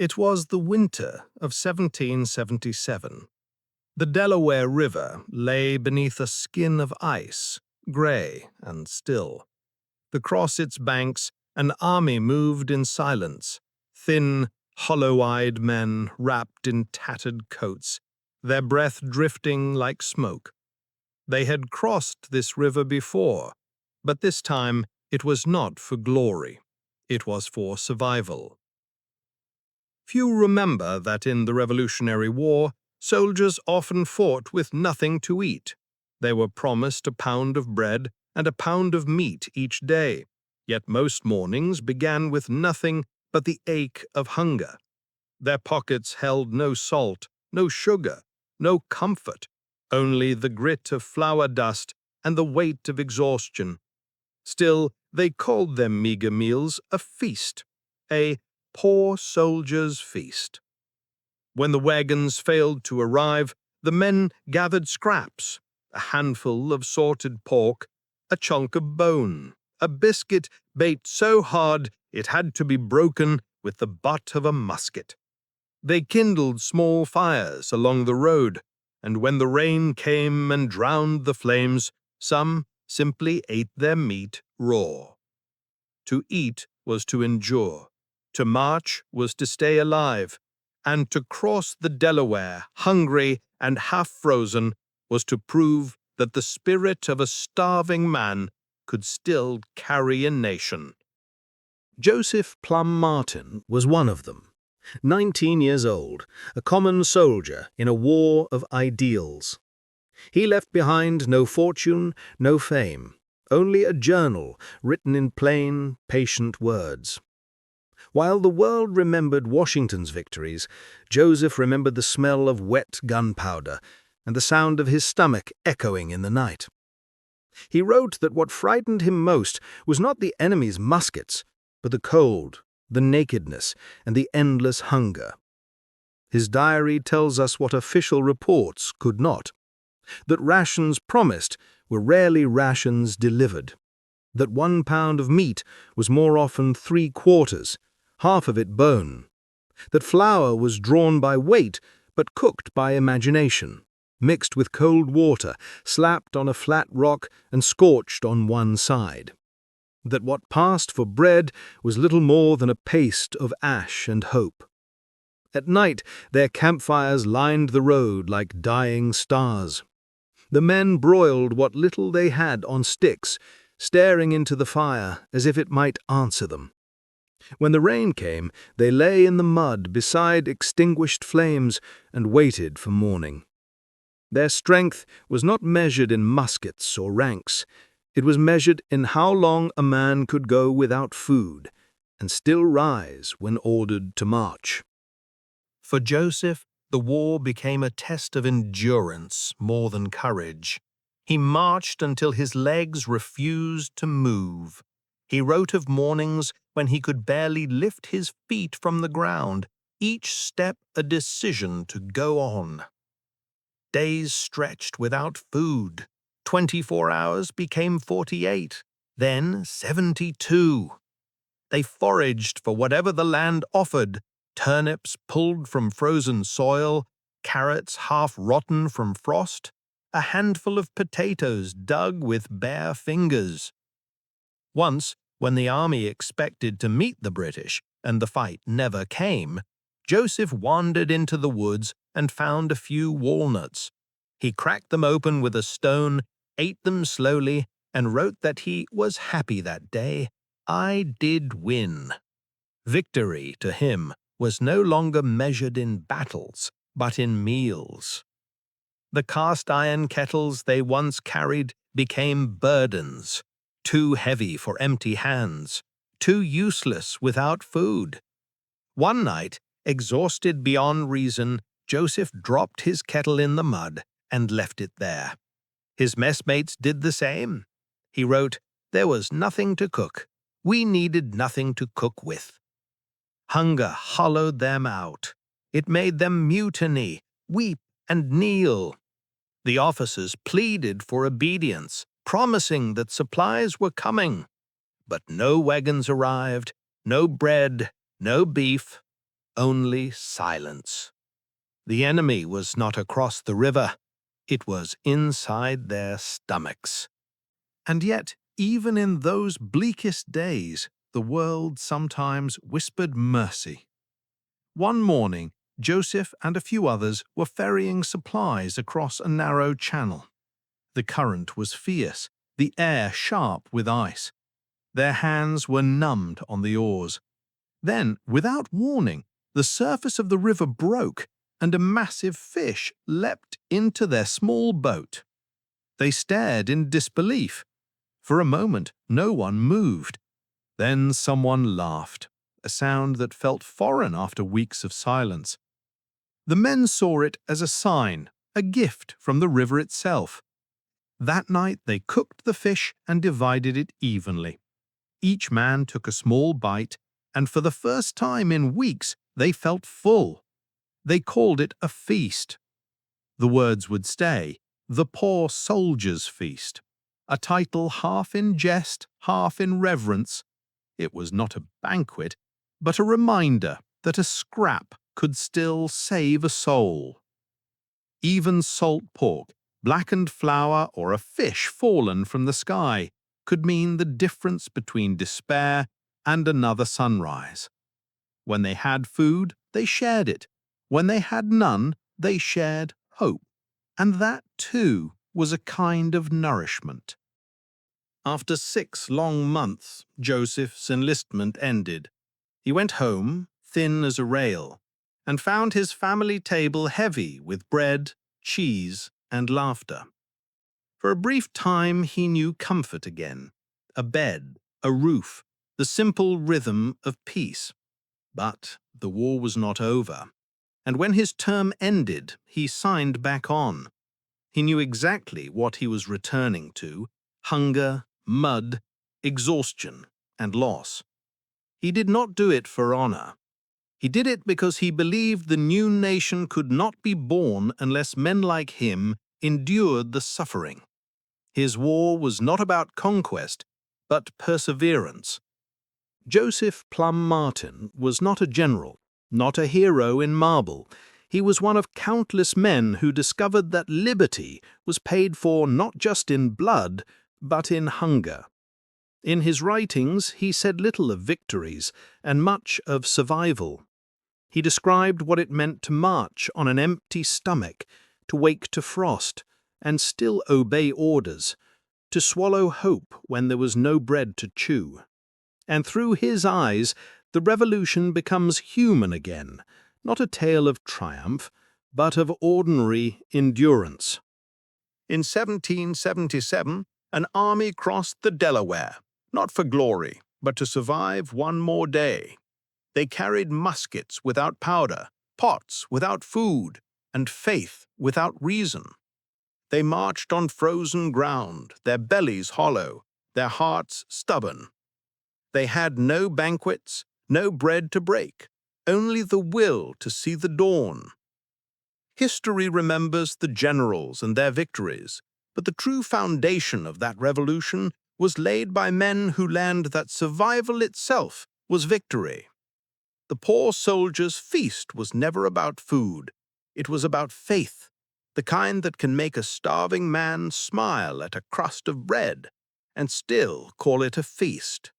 It was the winter of 1777. The Delaware River lay beneath a skin of ice, gray and still. Across its banks, an army moved in silence, thin, hollow-eyed men wrapped in tattered coats, their breath drifting like smoke. They had crossed this river before, but this time it was not for glory. It was for survival. Few remember that in the Revolutionary War, soldiers often fought with nothing to eat. They were promised a pound of bread and a pound of meat each day, yet most mornings began with nothing but the ache of hunger. Their pockets held no salt, no sugar, no comfort, only the grit of flour dust and the weight of exhaustion. Still, they called their meager meals a feast, a poor soldier's feast. When the wagons failed to arrive, the men gathered scraps, a handful of salted pork, a chunk of bone, a biscuit baked so hard it had to be broken with the butt of a musket. They kindled small fires along the road, and when the rain came and drowned the flames, some simply ate their meat raw. To eat was to endure, to march was to stay alive, and to cross the Delaware, hungry and half-frozen, was to prove that the spirit of a starving man could still carry a nation. Joseph Plum Martin was one of them. 19 years old, a common soldier in a war of ideals. He left behind no fortune, no fame, only a journal written in plain, patient words. While the world remembered Washington's victories, Joseph remembered the smell of wet gunpowder and the sound of his stomach echoing in the night. He wrote that what frightened him most was not the enemy's muskets, but the cold, the nakedness, and the endless hunger. His diary tells us what official reports could not: that rations promised were rarely rations delivered, that 1 pound of meat was more often 3/4, half of it bone, that flour was drawn by weight but cooked by imagination, mixed with cold water, slapped on a flat rock and scorched on one side, that what passed for bread was little more than a paste of ash and hope. At night, their campfires lined the road like dying stars. The men broiled what little they had on sticks, staring into the fire as if it might answer them. When the rain came, they lay in the mud beside extinguished flames and waited for morning. Their strength was not measured in muskets or ranks. It was measured in how long a man could go without food and still rise when ordered to march. For Joseph, the war became a test of endurance more than courage. He marched until his legs refused to move. He wrote of mornings when he could barely lift his feet from the ground, each step a decision to go on. Days stretched without food. 24 hours became 48, then 72. They foraged for whatever the land offered: turnips pulled from frozen soil, carrots half rotten from frost, a handful of potatoes dug with bare fingers. Once, when the army expected to meet the British and the fight never came, Joseph wandered into the woods and found a few walnuts. He cracked them open with a stone, ate them slowly, and wrote that he was happy that day. "I did win." Victory, to him, was no longer measured in battles, but in meals. The cast-iron kettles they once carried became burdens, too heavy for empty hands, too useless without food. One night, exhausted beyond reason, Joseph dropped his kettle in the mud and left it there. His messmates did the same. He wrote, "There was nothing to cook. We needed nothing to cook with." Hunger hollowed them out. It made them mutiny, weep, and kneel. The officers pleaded for obedience, promising that supplies were coming. But no wagons arrived, no bread, no beef. only silence. The enemy was not across the river, it was inside their stomachs. And yet, even in those bleakest days, the world sometimes whispered mercy. One morning, Joseph and a few others were ferrying supplies across a narrow channel. The current was fierce, the air sharp with ice. Their hands were numbed on the oars. Then, without warning, the surface of the river broke, and a massive fish leapt into their small boat. They stared in disbelief. For a moment, no one moved. Then someone laughed, a sound that felt foreign after weeks of silence. The men saw it as a sign, a gift from the river itself. That night they cooked the fish and divided it evenly. Each man took a small bite, and for the first time in weeks they felt full. They called it a feast. The words would stay, the poor soldier's feast, a title half in jest, half in reverence. It was not a banquet, but a reminder that a scrap could still save a soul. Even salt pork, blackened flour, or a fish fallen from the sky could mean the difference between despair and another sunrise. When they had food, they shared it. When they had none, they shared hope. And that, too, was a kind of nourishment. After 6 long months, Joseph's enlistment ended. He went home, thin as a rail, and found his family table heavy with bread, cheese, and laughter. For a brief time he knew comfort again, a bed, a roof, the simple rhythm of peace. But the war was not over, and when his term ended, he signed back on. He knew exactly what he was returning to: hunger, mud, exhaustion, and loss. He did not do it for honor. He did it because he believed the new nation could not be born unless men like him endured the suffering. His war was not about conquest, but perseverance. Joseph Plum Martin was not a general, not a hero in marble. He was one of countless men who discovered that liberty was paid for not just in blood, but in hunger. In his writings, he said little of victories and much of survival. He described what it meant to march on an empty stomach, to wake to frost, and still obey orders, to swallow hope when there was no bread to chew. And through his eyes, the revolution becomes human again, not a tale of triumph, but of ordinary endurance. In 1777, an army crossed the Delaware, not for glory, but to survive one more day. They carried muskets without powder, pots without food, and faith without reason. They marched on frozen ground, their bellies hollow, their hearts stubborn. They had no banquets, no bread to break, only the will to see the dawn. History remembers the generals and their victories, but the true foundation of that revolution was laid by men who learned that survival itself was victory. The poor soldier's feast was never about food. It was about faith, the kind that can make a starving man smile at a crust of bread and still call it a feast.